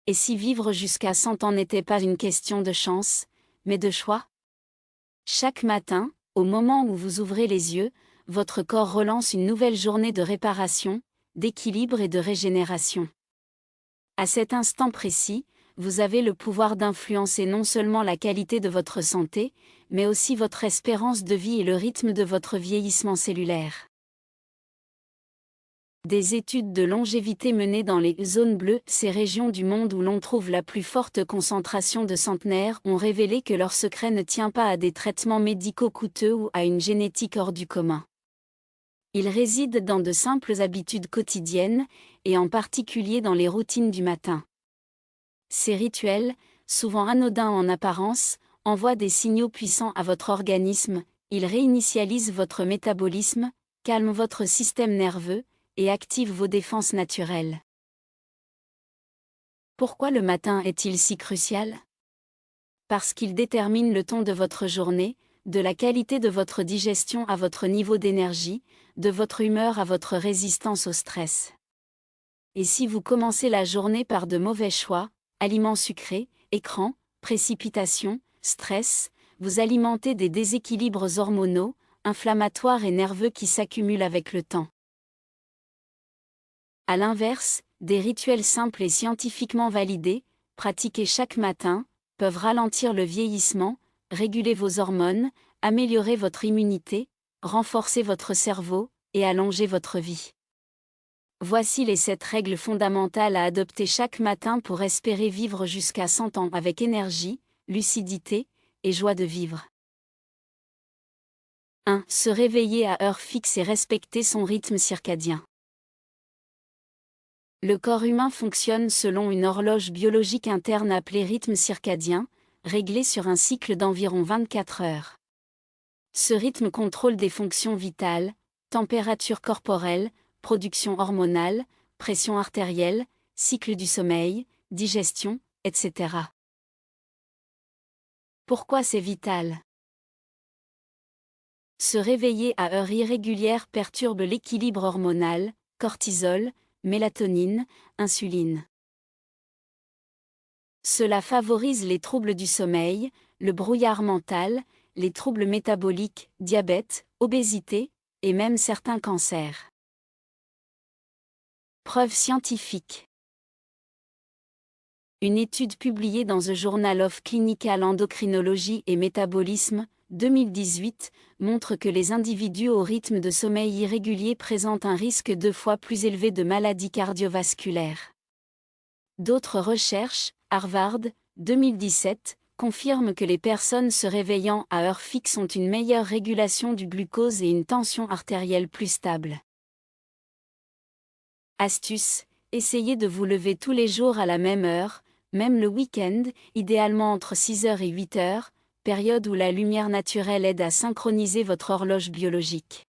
Et si vivre jusqu'à 100 ans n'était pas une question de chance, mais de choix? Chaque matin, au moment où vous ouvrez les yeux, votre corps relance une nouvelle journée de réparation, d'équilibre et de régénération. À cet instant précis, vous avez le pouvoir d'influencer non seulement la qualité de votre santé, mais aussi votre espérance de vie et le rythme de votre vieillissement cellulaire. Des études de longévité menées dans les zones bleues, ces régions du monde où l'on trouve la plus forte concentration de centenaires, ont révélé que leur secret ne tient pas à des traitements médicaux coûteux ou à une génétique hors du commun. Il réside dans de simples habitudes quotidiennes, et en particulier dans les routines du matin. Ces rituels, souvent anodins en apparence, envoient des signaux puissants à votre organisme, ils réinitialisent votre métabolisme, calment votre système nerveux, et activent vos défenses naturelles. Pourquoi le matin est-il si crucial? Parce qu'il détermine le ton de votre journée, de la qualité de votre digestion à votre niveau d'énergie, de votre humeur à votre résistance au stress. Et si vous commencez la journée par de mauvais choix, aliments sucrés, écrans, précipitations, stress, vous alimentez des déséquilibres hormonaux, inflammatoires et nerveux qui s'accumulent avec le temps. À l'inverse, des rituels simples et scientifiquement validés, pratiqués chaque matin, peuvent ralentir le vieillissement, réguler vos hormones, améliorer votre immunité, renforcer votre cerveau, et allonger votre vie. Voici les 7 règles fondamentales à adopter chaque matin pour espérer vivre jusqu'à 100 ans avec énergie, lucidité, et joie de vivre. 1. Se réveiller à heure fixe et respecter son rythme circadien. Le corps humain fonctionne selon une horloge biologique interne appelée rythme circadien, réglé sur un cycle d'environ 24 heures. Ce rythme contrôle des fonctions vitales, température corporelle, production hormonale, pression artérielle, cycle du sommeil, digestion, etc. Pourquoi c'est vital? Se réveiller à heure irrégulière perturbe l'équilibre hormonal, cortisol, mélatonine, insuline. Cela favorise les troubles du sommeil, le brouillard mental, les troubles métaboliques, diabète, obésité, et même certains cancers. Preuve scientifique. Une étude publiée dans The Journal of Clinical Endocrinology et Metabolism, 2018, montre que les individus au rythme de sommeil irrégulier présentent un risque 2 fois plus élevé de maladies cardiovasculaires. D'autres recherches, Harvard, 2017, confirment que les personnes se réveillant à heure fixe ont une meilleure régulation du glucose et une tension artérielle plus stable. Astuce, essayez de vous lever tous les jours à la même heure, même le week-end, idéalement entre 6h et 8h, période où la lumière naturelle aide à synchroniser votre horloge biologique.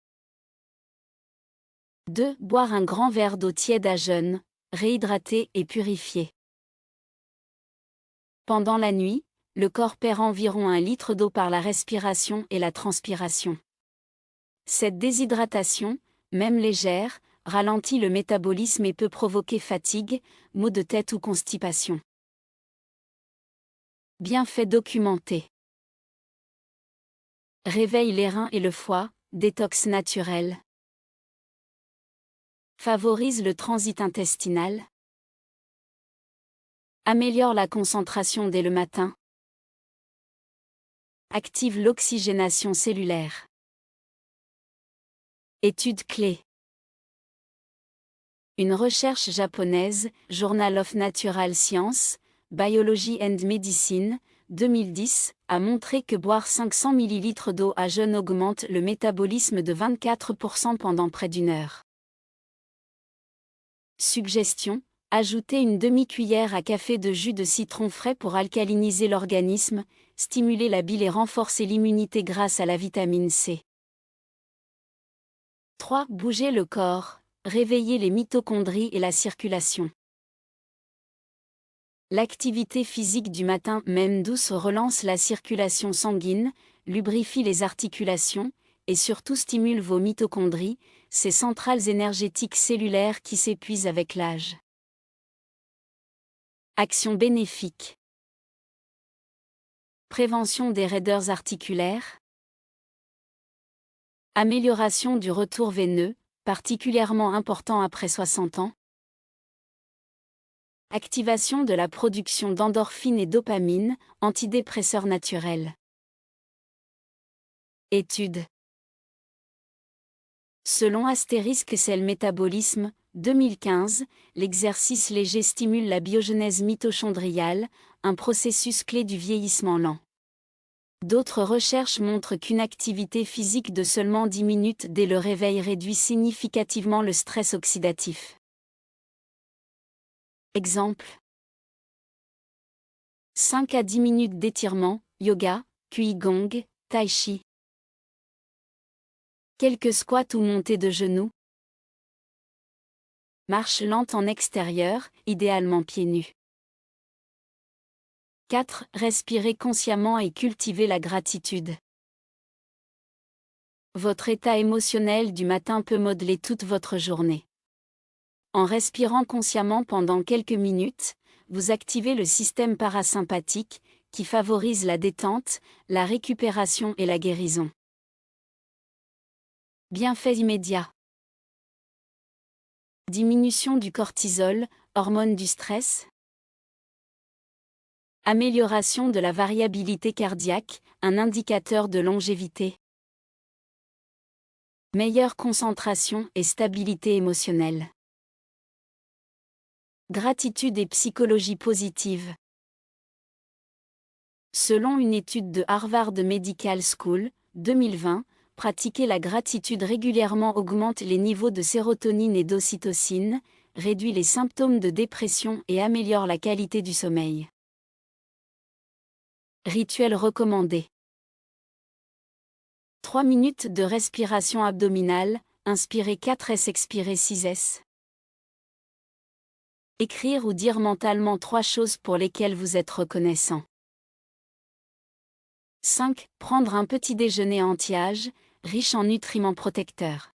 2. Boire un grand verre d'eau tiède à jeun, réhydraté et purifié. Pendant la nuit, le corps perd environ 1 litre d'eau par la respiration et la transpiration. Cette déshydratation, même légère, ralentit le métabolisme et peut provoquer fatigue, maux de tête ou constipation. Bienfaits documentés. Réveille les reins et le foie, détox naturel. Favorise le transit intestinal. Améliore la concentration dès le matin. Active l'oxygénation cellulaire. Étude clé. Une recherche japonaise, Journal of Natural Science, Biology and Medicine, 2010, a montré que boire 500 ml d'eau à jeun augmente le métabolisme de 24% pendant près d'1 heure. Suggestion, ajoutez une demi-cuillère à café de jus de citron frais pour alcaliniser l'organisme, stimuler la bile et renforcer l'immunité grâce à la vitamine C. 3. Bouger le corps, réveiller les mitochondries et la circulation. L'activité physique du matin, même douce, relance la circulation sanguine, lubrifie les articulations, et surtout stimule vos mitochondries, ces centrales énergétiques cellulaires qui s'épuisent avec l'âge. Action bénéfique. Prévention des raideurs articulaires. Amélioration du retour veineux, particulièrement important après 60 ans. Activation de la production d'endorphines et dopamine, antidépresseurs naturels. Étude. Selon Astérisque Cell Métabolisme, 2015, l'exercice léger stimule la biogenèse mitochondriale, un processus clé du vieillissement lent. D'autres recherches montrent qu'une activité physique de seulement 10 minutes dès le réveil réduit significativement le stress oxydatif. Exemple. 5 à 10 minutes d'étirement, yoga, qigong, tai chi. Quelques squats ou montées de genoux. Marche lente en extérieur, idéalement pieds nus. 4. Respirez consciemment et cultivez la gratitude. Votre état émotionnel du matin peut modeler toute votre journée. En respirant consciemment pendant quelques minutes, vous activez le système parasympathique, qui favorise la détente, la récupération et la guérison. Bienfaits immédiats. Diminution du cortisol, hormone du stress. Amélioration de la variabilité cardiaque, un indicateur de longévité. Meilleure concentration et stabilité émotionnelle. Gratitude et psychologie positive. Selon une étude de Harvard Medical School, 2020, pratiquer la gratitude régulièrement augmente les niveaux de sérotonine et d'ocytocine, réduit les symptômes de dépression et améliore la qualité du sommeil. Rituel recommandé. 3 minutes de respiration abdominale, inspirez 4S, expirez 6S. Écrire ou dire mentalement 3 choses pour lesquelles vous êtes reconnaissant. 5. Prendre un petit déjeuner anti-âge, riche en nutriments protecteurs.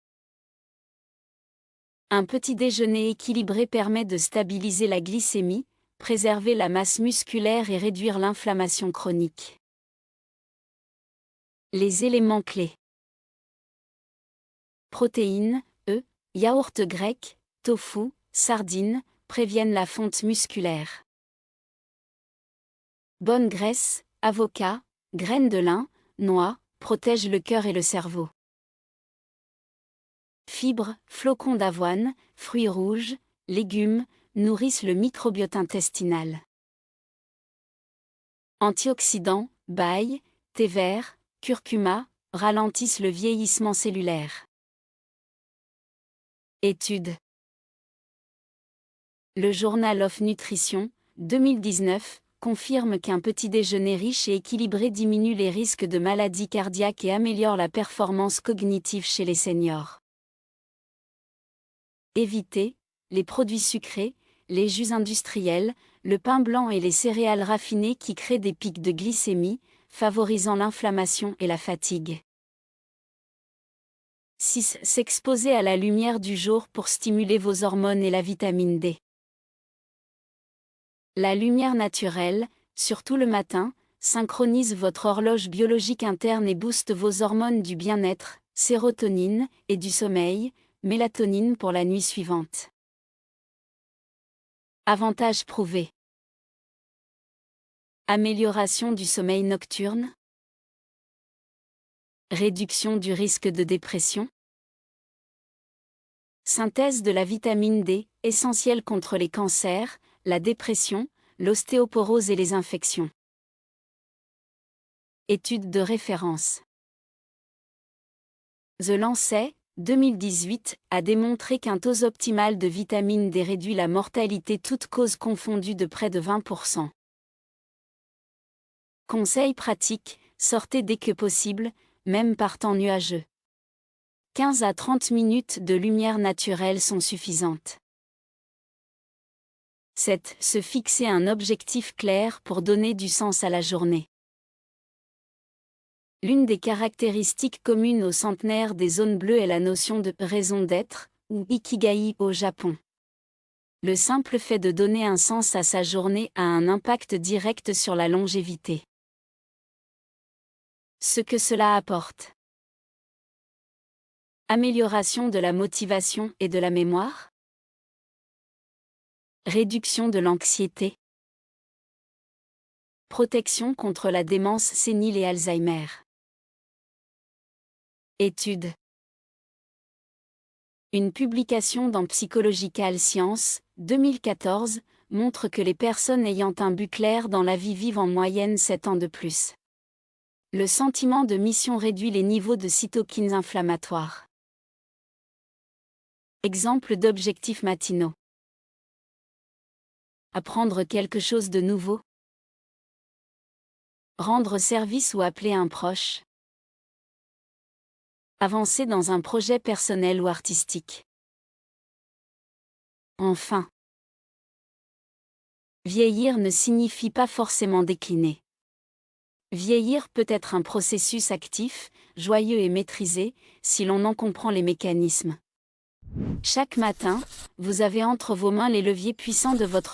Un petit déjeuner équilibré permet de stabiliser la glycémie, préserver la masse musculaire et réduire l'inflammation chronique. Les éléments clés. Protéines, œufs, yaourt grec, tofu, sardines, préviennent la fonte musculaire. Bonne graisse, avocat, graines de lin, noix, protègent le cœur et le cerveau. Fibres, flocons d'avoine, fruits rouges, légumes, nourrissent le microbiote intestinal. Antioxydants, bail, thé vert, curcuma, ralentissent le vieillissement cellulaire. Étude. Le Journal of Nutrition, 2019, confirme qu'un petit déjeuner riche et équilibré diminue les risques de maladies cardiaques et améliore la performance cognitive chez les seniors. Évitez les produits sucrés, les jus industriels, le pain blanc et les céréales raffinées qui créent des pics de glycémie, favorisant l'inflammation et la fatigue. 6. S'exposer à la lumière du jour pour stimuler vos hormones et la vitamine D. La lumière naturelle, surtout le matin, synchronise votre horloge biologique interne et booste vos hormones du bien-être, sérotonine, et du sommeil, mélatonine pour la nuit suivante. Avantages prouvés. Amélioration du sommeil nocturne. Réduction du risque de dépression. Synthèse de la vitamine D, essentielle contre les cancers, la dépression, l'ostéoporose et les infections. Étude de référence. The Lancet, 2018, a démontré qu'un taux optimal de vitamine D réduit la mortalité toutes causes confondues de près de 20%. Conseil pratique, sortez dès que possible, même par temps nuageux. 15 à 30 minutes de lumière naturelle sont suffisantes. 7. Se fixer un objectif clair pour donner du sens à la journée. L'une des caractéristiques communes aux centenaires des zones bleues est la notion de « raison d'être » ou « ikigai » au Japon. Le simple fait de donner un sens à sa journée a un impact direct sur la longévité. Ce que cela apporte. Amélioration de la motivation et de la mémoire. Réduction de l'anxiété. Protection contre la démence sénile et Alzheimer. Étude. Une publication dans Psychological Science, 2014, montre que les personnes ayant un but clair dans la vie vivent en moyenne 7 ans de plus. Le sentiment de mission réduit les niveaux de cytokines inflammatoires. Exemple d'objectifs matinaux. Apprendre quelque chose de nouveau. Rendre service ou appeler un proche. Avancer dans un projet personnel ou artistique. Enfin. Vieillir ne signifie pas forcément décliner. Vieillir peut être un processus actif, joyeux et maîtrisé, si l'on en comprend les mécanismes. Chaque matin, vous avez entre vos mains les leviers puissants de votre